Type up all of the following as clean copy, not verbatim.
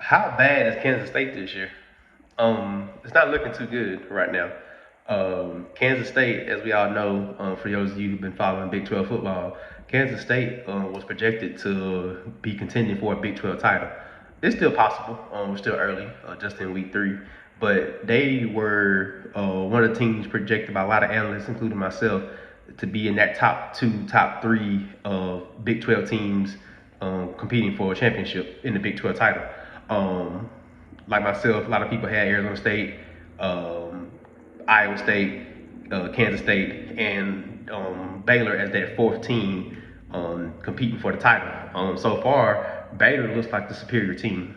How bad is Kansas State this year? It's not looking too good right now. Kansas State, as we all know, for those of you who've been following Big 12 football, Kansas State was projected to be contending for a Big 12 title. It's still possible. We're still early, just in week 3, but they were one of the teams projected by a lot of analysts, including myself, to be in that top 2, top 3 of Big 12 teams competing for a championship in the Big 12 title. Um, like myself, a lot of people had Arizona State, um, Iowa State, Kansas State, and Baylor as that fourth team competing for the title. So far, Baylor looks like the superior team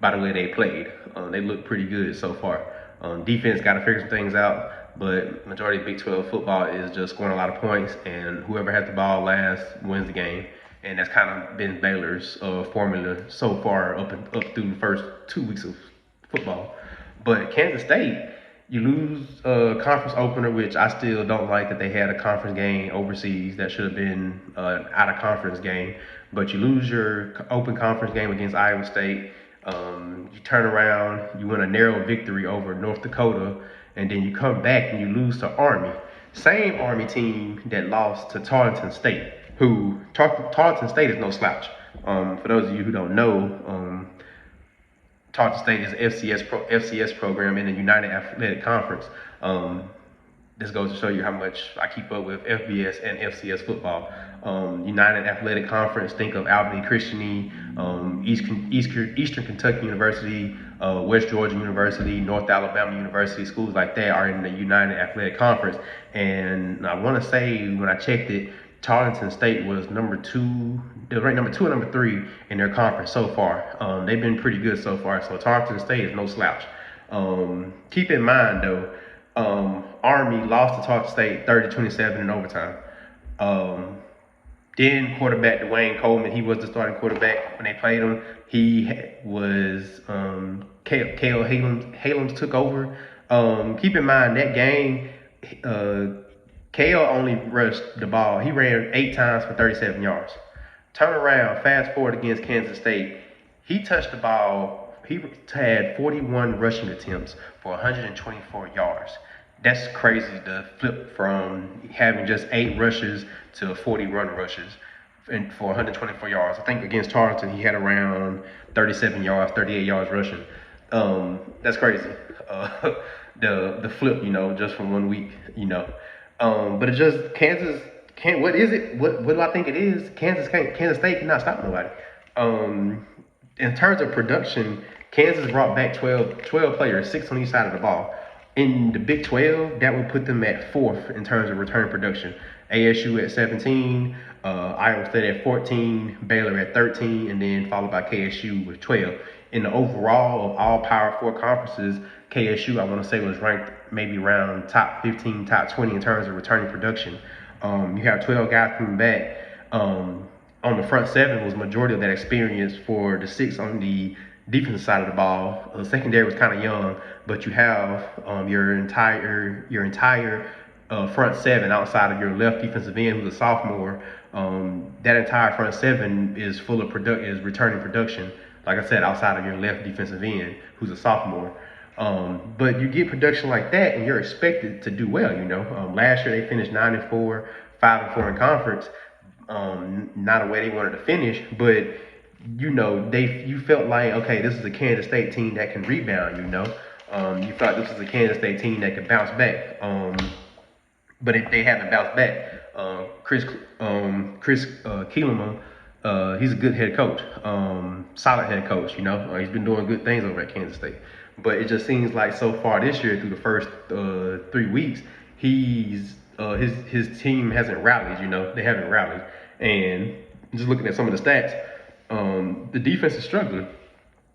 by the way they played. They look pretty good so far. Defense got to figure some things out, but majority of Big 12 football is just scoring a lot of points, and whoever has the ball last wins the game. And that's kind of been Baylor's formula so far up through the first 2 weeks of football. But Kansas State, you lose a conference opener, which I still don't like that they had a conference game overseas. That should have been out of conference game. But you lose your open conference game against Iowa State. You turn around, you win a narrow victory over North Dakota, and then you come back and you lose to Army. Same Army team that lost to Tarleton State, who Tarleton State is no slouch. For those of you who don't know, Tarleton State is an FCS program in the United Athletic Conference. This goes to show you how much I keep up with FBS and FCS football. United Athletic Conference, think of Albany Christian, Eastern Kentucky University, West Georgia University, North Alabama University, schools like that are in the United Athletic Conference. And I want to say when I checked it, Tarleton State was number 2. They were ranked number 2 and number 3 in their conference so far. They've been pretty good so far. So Tarleton State is no slouch. Keep in mind though, Army lost to Tarleton State 30-27 in overtime. Then quarterback Dwayne Coleman, he was the starting quarterback when they played him. He was Kale Halams took over. Keep in mind that game, Kale only rushed the ball. He ran 8 times for 37 yards. Turn around, fast forward against Kansas State. He touched the ball. He had 41 rushing attempts for 124 yards. That's crazy to flip from having just 8 rushes to 40 run rushes and for 124 yards. I think against Tarleton, he had around 37 yards, 38 yards rushing. That's crazy. The flip, just from 1 week, but it's just Kansas can't. What is it? What do I think it is? Kansas State cannot stop nobody. In terms of production, Kansas brought back 12 players, 6 on each side of the ball. In the Big 12, that would put them at 4th in terms of return production. ASU at 17, Iowa State at 14, Baylor at 13, and then followed by KSU with 12. In the overall of all Power 4 conferences, KSU, I want to say, was ranked maybe around top 15, top 20 in terms of returning production. You have 12 guys coming back. On the front 7 was majority of that experience for the 6 on the defensive side of the ball. The secondary was kind of young, but you have your entire front 7 outside of your left defensive end, who's a sophomore. That entire front 7 is full of is returning production. Like I said, outside of your left defensive end, who's a sophomore. But you get production like that, and you're expected to do well. Last year they finished 9-4, 5-4 in conference. Not a way they wanted to finish, but you felt like, okay, this is a Kansas State team that can rebound. You thought this was a Kansas State team that could bounce back. But if they haven't bounced back, Chris Kielema, he's a good head coach, solid head coach. He's been doing good things over at Kansas State. But it just seems like so far this year, through the first 3 weeks, his team hasn't rallied. They haven't rallied. And just looking at some of the stats, the defense is struggling.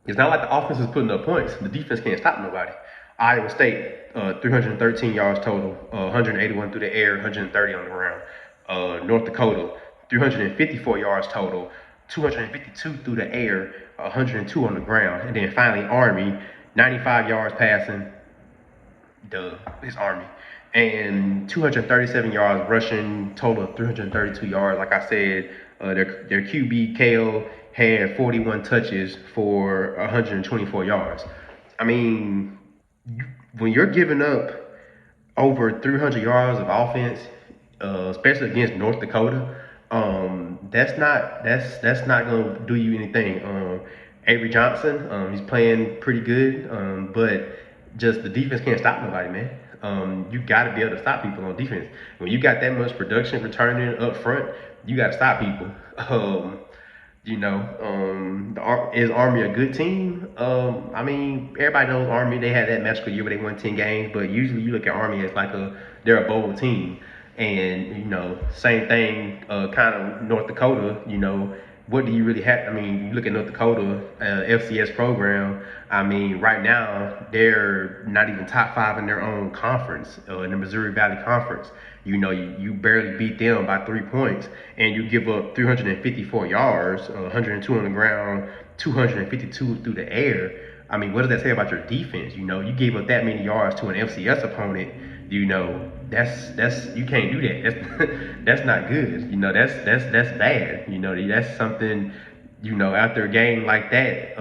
It's not like the offense is putting up points. The defense can't stop nobody. Iowa State, 313 yards total, 181 through the air, 130 on the ground. North Dakota, 354 yards total, 252 through the air, 102 on the ground. And then finally, Army, 95 yards passing. It's Army. And 237 yards rushing, total of 332 yards. Like I said, their QB, Kale, had 41 touches for 124 yards. I mean, when you're giving up over 300 yards of offense, especially against North Dakota, that's not gonna do you anything. Avery Johnson, he's playing pretty good, but just the defense can't stop nobody, man. You got to be able to stop people on defense. When you got that much production returning up front, you got to stop people. Is Army a good team? I mean, everybody knows Army. They had that magical year where they won 10 games, but usually you look at Army as like they're a bowl team. And same thing, kind of North Dakota. What do you really have? I mean, you look at North Dakota FCS program. I mean, right now they're not even top 5 in their own conference, in the Missouri Valley Conference. You barely beat them by 3 points, and you give up 354 yards, 102 on the ground, 252 through the air. I mean, what does that say about your defense? You gave up that many yards to an FCS opponent. That's you can't do that. That's not good. That's bad. That's something. After a game like that,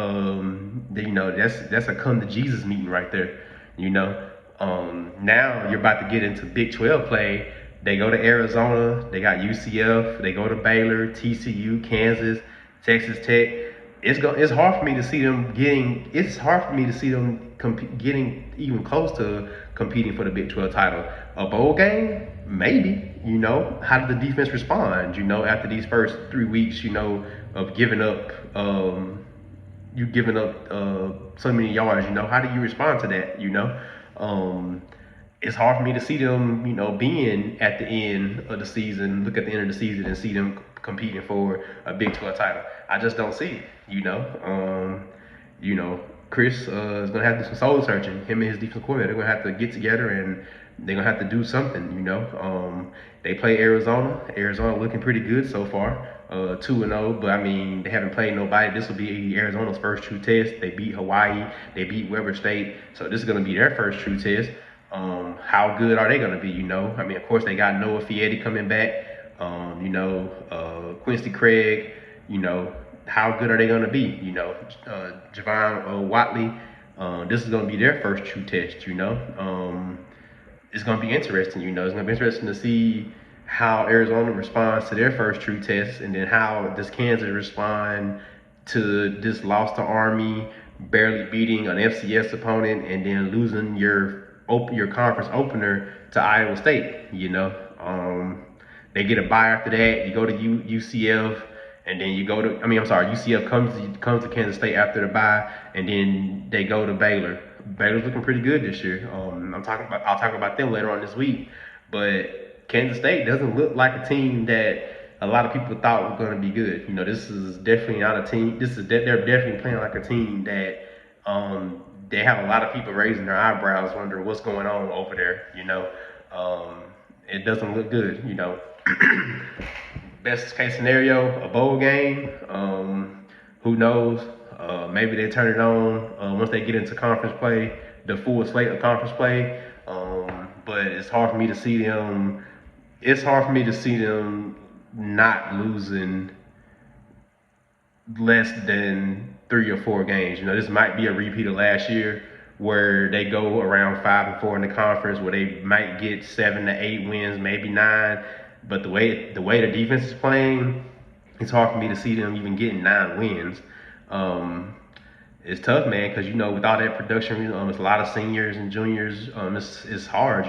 that's a come to Jesus meeting right there. Now you're about to get into Big 12 play. They go to Arizona. They got UCF. They go to Baylor, TCU, Kansas, Texas Tech. It's hard for me to see them getting. It's hard for me to see them getting even close to competing for the Big 12 title. A bowl game, maybe. How did the defense respond? After these first 3 weeks, of giving up, you giving up so many yards. How do you respond to that? It's hard for me to see them, being at the end of the season. Look at the end of the season and see them competing for a Big 12 title. I just don't see it. Chris is gonna have to do some soul searching. Him and his defensive coordinator, they're gonna have to get together and they're gonna have to do something. They play Arizona. Arizona looking pretty good so far, 2-0. But I mean, they haven't played nobody. This will be Arizona's first true test. They beat Hawaii. They beat Weber State. So this is gonna be their first true test. How good are they gonna be? I mean, of course they got Noah Fietti coming back. Quincy Craig. How good are they going to be? Javon Watley, this is going to be their first true test, It's going to be interesting, It's going to be interesting to see how Arizona responds to their first true test, and then how does Kansas respond to this loss to Army, barely beating an FCS opponent, and then losing your conference opener to Iowa State, They get a bye after that. You go to UCF. And then UCF comes to Kansas State after the bye, and then they go to Baylor. Baylor's looking pretty good this year. I'll talk about them later on this week. But Kansas State doesn't look like a team that a lot of people thought was going to be good. This is definitely not a team. They're definitely playing like a team that they have a lot of people raising their eyebrows, wondering what's going on over there. It doesn't look good. Best case scenario, a bowl game. Who knows? Maybe they turn it on once they get into conference play, the full slate of conference play. But it's hard for me to see them. It's hard for me to see them not losing less than 3 or 4 games. This might be a repeat of last year, where they go around 5-4 in the conference, where they might get 7 to 8 wins, maybe 9. But the way the defense is playing, it's hard for me to see them even getting 9 wins. It's tough, man, because with all that production, it's a lot of seniors and juniors. It's hard,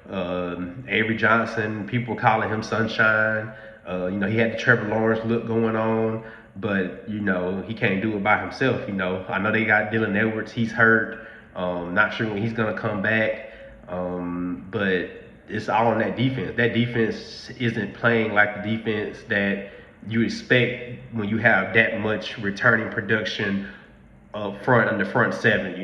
Avery Johnson, people calling him Sunshine. He had the Trevor Lawrence look going on, but he can't do it by himself. I know they got Dylan Edwards. He's hurt. Not sure when he's gonna come back. But it's all on that defense. That defense isn't playing like the defense that you expect when you have that much returning production up front in the front 7.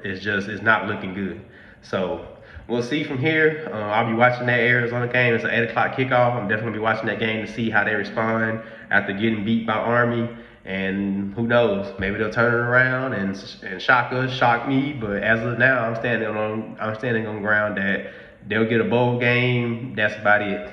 It's not looking good. So we'll see from here. I'll be watching that Arizona game. It's an 8 o'clock kickoff. I'm definitely gonna be watching that game to see how they respond after getting beat by Army. And who knows? Maybe they'll turn it around and shock me. But as of now, I'm standing on ground that they'll get a bowl game. That's about it.